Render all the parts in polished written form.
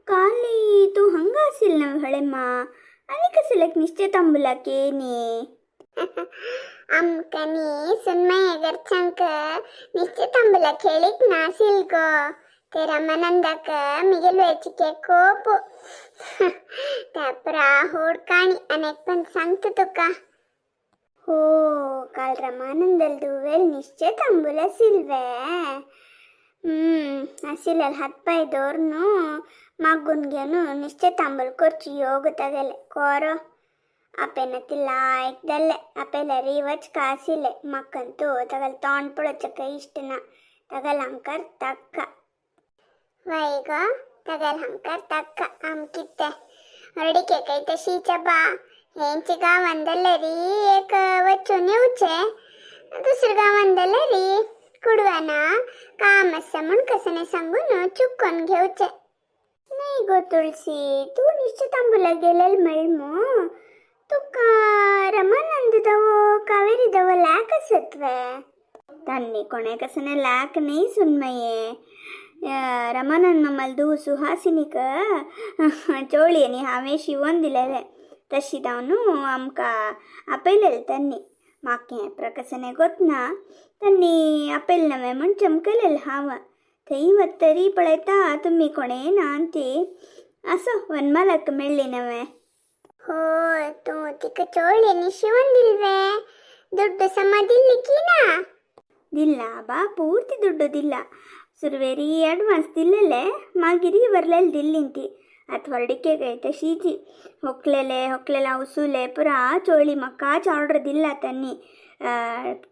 काली तू हंगासील नव हळेम्मा आणि कसलक निश्चय तांबुलाके नी आमकनी सुनमय घरच्यांक निश्चित तांबूला खेळीक नासील गो ते रमानंदाक मिगेल वेचिके कोप त्यापरा होडकाणी अनेक पण सांगतो तुका हो काल रमानंदल दुवेल निश्चय तांबुलासील वे आसिलल हातपाय दोर्नु मागून घेनु निश्चय तांबूल करची योग तगले कोरो ಅಪ್ಪೆನತಿ ಲಾಯ್ಕ್ದಲ್ಲೇ ಅಪ್ಪೆಲ್ಲರಿ ಇವಚ್ ಕಾಸಿಲೆ ಮಕ್ಕಂತೂ ತಗಲ್ ತಗೊಂಡು ಪುಳಚಕ್ಕ ಇಷ್ಟನ ತಗಲ್ ಹಂಕರ್ ತಕ್ಕ ವೈಗ ತಗಲ್ ಹಂಕರ್ ತಕ್ಕ ಅಮ್ಕಿತ್ತೆ ಹೊರಡಿಕೆ ಕೈತೆ ಶೀಚಬಾ ಹೆಂಚಿ गावांदले री एक वचून येऊचे दुसरं गावांदले री कुडवाना काम असं म्हणून कसं सांगून चुकून घेऊचे नाही गो तुळसी तू निश्चित तांबूला गेलेल मळमो तुका रमानंददवो कावेरीदवो ಲ್ಯಾಕ್ ಅಸತ್ವೆ ತನ್ನಿ ಕೊನೆ ಕಸನೆ ಲ್ಯಾಕ್ ನೈ ಸುನ್ಮಯೇ रमानंद ममल सुहासिनीक चोळी आणि हांवें शिवून दिलेले तशी जावन आमकां आपयलेले त्यांनी म्हाका हें प्रकसने गोतना त्यांनी आपयले नवें म्हण चमकलेले हांव थंय वतरी पळयता तुमी कोणे ना ती असो वनमालक मेळ्ळी नवें हो तू तिक चोळ्यांनी शिवून दिल्वे ದುಡ್ಡು ಸಮ ದಿಲ್ಲಿಕ್ಕಿನಾ ದಿಲ್ಲ ಬಾ ಪೂರ್ತಿ ದುಡ್ಡು ದಿಲ್ಲ ಸುರ್ವೇರಿ ಅಡ್ವಾನ್ಸ್ ದಿಲ್ಲಲೆ ಮಾಗಿರಿ ಬರ್ಲೆಲ್ ದಿಲ್ಲಿಂತಿ ಅತ್ ಹೊರಡಿಕೆಗೈತೆ ಶೀಜಿ ಹೊಕ್ಲೆಲ ಉಸುಲೆ ಪುರಾ ಚೋಳಿ ಮಕ್ಕಾಚ್ ಆರ್ಡ್ರ್ ದಿಲ್ಲ ತನ್ನಿ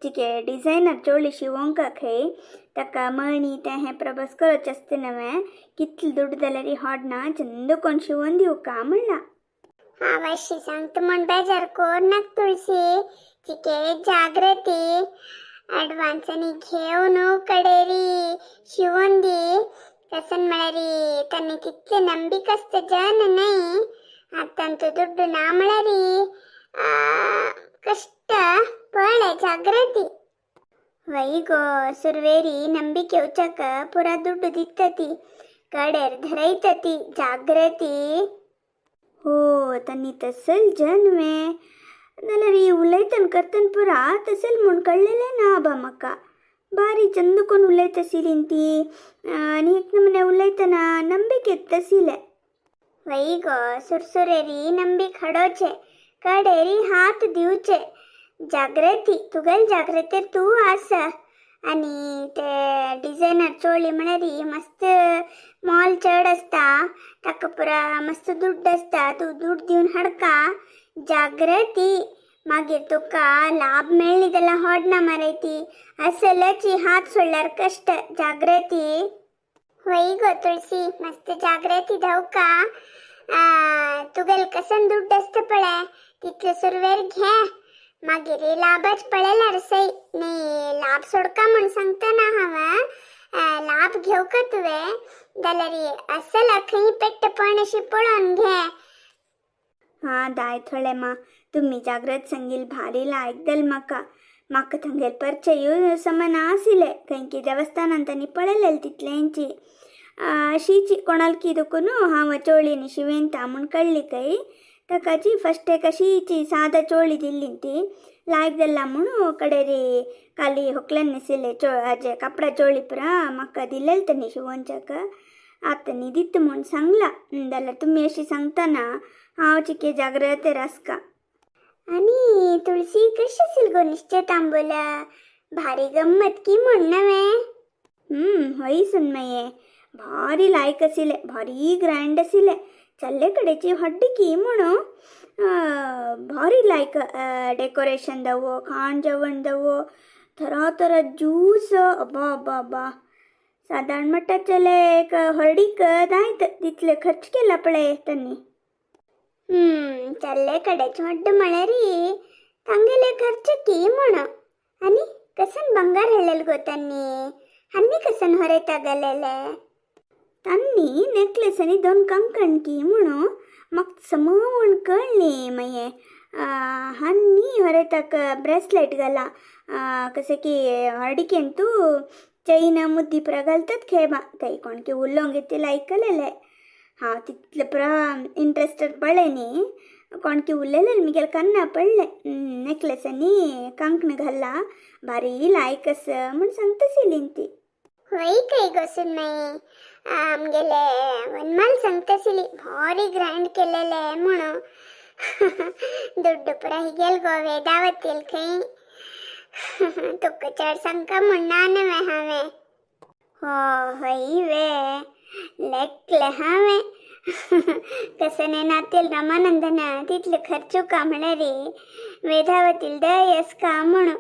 तिके डिझायनर चोळी शिवोंक खंय ताका मणी तें हें प्रबस करच आसता नवें कितले दुड्ड जाल्यार होडना चंद कोण शिवून दिवका म्हणला अवश्य सांगतो म्हण बेजार कोर नाक तुळसी तिके जागृती ॲडव्हान्सनी घेऊन कडेरी शिवून दी कसन म्हळ्यारी त्यांनी तितले ನಂಬಿಕಸ್ತ जन नाही आतांतू ದುಡ್ಡು ನಾ म्हळ्यारी कष्ट पळे जागृती वैगो सुरवेरी ನಂಬಿಕೆ ಉಚ್ಚಕ ಪುರಾ ದುಡ್ಡು ದಿತ್ತತಿ कडेर धरैतती जागृती हो तन्नी तसल जनवे नाल्यार उलयतन करतन पुरा तसल म्हूण कळलेलें ना बा म्हाका बारी चंद कोण उलयत आशिल्ली ती आनी एक नमुने उलयतना ನಂಬಿಕೆ येतसिले वैगो सुरसुरेरी ನಂಬಿಕೆ हडोचे कडेरी हात दिवचे जागृती तुगेल जागृतेर तू आस आनी ते डिझायनर चोळी म्हळ्यारी मस्त मॉल चड आसता ताका पुरा मस्त दुड्ड आसता तू दुड्ड दिवन हाडका जागृती मागीर तुका लाभ मेळ्ळी जाल्यार होडना मरे ती असलची हात सोडल्यार कष्ट जागृती वही गो तुळसी मस्त जागृती धावका तुगेल कसन दुड्ड आसता पळय तितले सुरवेर घे मागीर लाभच पळयल्यार सई नी लाभ सोडका म्हण सांगतना हांव लाभ घेवका तुवें जाल्यार असल खंय पेट्ट पण अशी पळोवन घे हां दाय थोडे मा तुम्ही जागृत संगील भारी लायकदल म्हाका थंगेल परिचय समान आसिले खंयकी देवस्थानांत तांणी पळयलेले तितल्यांची शीची कोणालकी दुखून हांव चोळीनी शिवेंता म्हूण कळ्ळी खंय ताकाची फस्ट एक शीची सादा चोळी दिल्ली ती लायक जाल्ला म्हणून कडेरी काली होकल्यान न्हेसिल्ले हाजे कापडा चोळी पुरा म्हाका दिलेले तांणी शिवोवच्याक आतांनी दिता म्हूण सांगला जाल्यार तुमी अशी सांगतना हांव चिके जागृतेर आसका आनी तुळसी कशी आसिल गो निश्चय तांबूला भारी गम्मत की म्हण नवें हय सुनमये भारी लायक आसिले भारी ग्रँड आसिले चल्ले कडेची हड्डकी म्हणू भारी लायक डेकोरेशन दवो खाण जेवण दवो तरा ज्यूस अब्बा अब्बा अब्बा साधारण मट्टाचेले एक हरडीक दायत तितले खर्च केला पळय त्यांनी चल्ले कडेच हड्ड म्हळ्यारी तांगेले खर्च की म्हण आनी कसन ಬಂಗಾರ हेळेल गो त्यांनी आनी कसन ಹೊರೈತಾ गलेले तांनी नेकलेस आनी 2 कंकणकी म्हणू म्हाका समवण कळ्ळी माये हांनी ಹೊರೈತಾಕ ब्रेसलेट घाला कसे की हरडिकेंतू चैन मुद्दी पुरा घालतात खेबा थंय कोणके उलोवंक येते लायकलेले हांव तितलें पुरा इंट्रस्टेड पडलें न्ही कोणकी उरलेलें म्हगेल कन्ना पडलें नेकलेसांनी कांकण घाला भारी लायक आसा म्हण सांगतासिलीं ती. वही कई गोसून माई आमगेले वनमाल सांगतासिली भारी ग्रँड केलेले म्हणून. दुड्ड पुरा हिगेल गो वेदावतील खंय तुका चड सांगका म्हणना नवे हांवें. हो हई वे लेकले हांवें कसं नातेल रामानंदना तितले खर्चू का म्हणे रे वेदावतील दयस का म्हणून.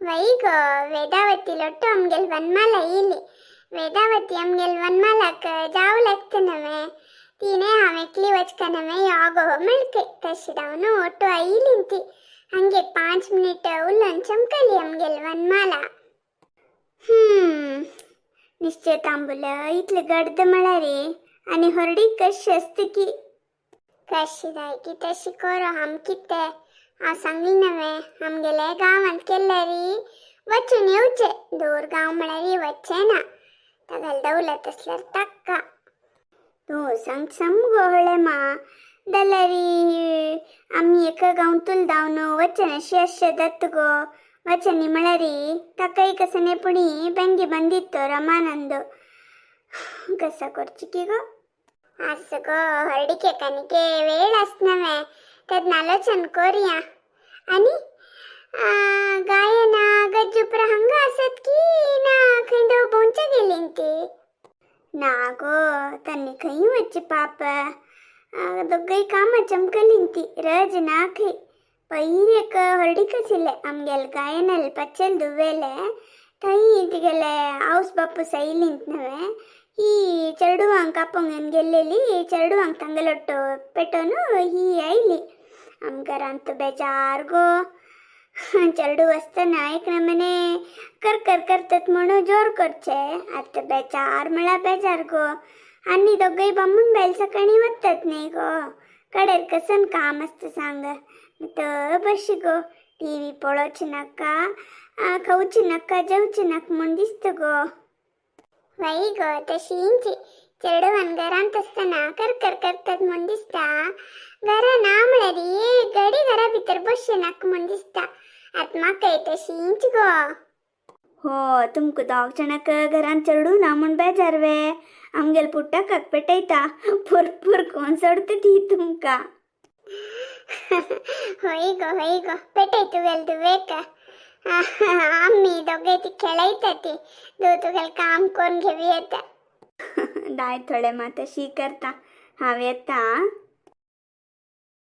वही गो वेदावती लोट्टो आमगेल वनमाला इली. वेदावती आमगेल वनमालाक जाव लागते नवे तीने हांव एकली वचका नवे यागो मिळके तशी जावन ओटो आयली ती हंगे 5 मिनिट उलन चमकली आमगेल वनमाला. निश्चय तांबूल इतले गर्द म्हळ्या रे आनी हरडी कशी असते की कशी जाय की तशी करो आम कितें हांव सांगली नवे आमगेले गांवांत केल्ले री वचून येवचे दूर गांव म्हळ्यार री वच्चे ना तागेल दौलत असल्यार ताक्का. तूं सांग सामको हळे मा जाल्यार आमी एका गांवतूल धांवन वचन अशी अशें जाता गो वचनी म्हळ्यार ताकाय कसं नेपुणी बँगी बंदीत तो रामानंद कसा करची की गो. आस गो हरडिके कानिके वेळ आसनवे तेद आलोचन कोरया. आनी गायना गज्जुप्रा हांगा आसत की ना खंय देव बोंच्या गेलीं ती. ना गो तांणी खंय वच्चे पाप दोगय कामां चमकलीं ती रज ना खंय. पयर एक हरडीक आशिल्ले आमगेले गायनाल पच्चेल दुवेले थंय तिगेले आवस बापूस आयलींत नवे ही चेडवांक कापोंक घेवन गेल्लेली चेडवांक तांगेलोट्टो पेटोवन ही आयली आमकां रांत बेजार गो. चेडू आसतना एक नमने कर करतात म्हणून जोर करचे आतां बेजार म्हळ्यार बेजार गो. आनी दोगय बामून बायल सकाळी वतात न्ही गो कडेर कसन काम आसता सांग तर बशी गो टीव्ही पळोवची नाका खावची नाका जेवची नाका म्हूण दिसता गो. वही गो तशी इंची चेडवान घरांत आसतना कर करतात म्हूण दिसता घरा ना म्हळ्यार एक घडी घरा भितर बसचे नाका म्हूण दिसता. आतां म्हाकाय तशी इंच गो. हो तुमकां दोग जाणांक घरान चेडू ना म्हूण बेजार वे आमगेल पुट्टाकाक पेटयता भरपूर कोण सोडता ती तुमकां. होय गो पेटय तुगेल दुवेक आमी दोगे ती खेळयता ती तुगेल काम करून घेवी येता. दाय थोडे मात शी करता हांव येता.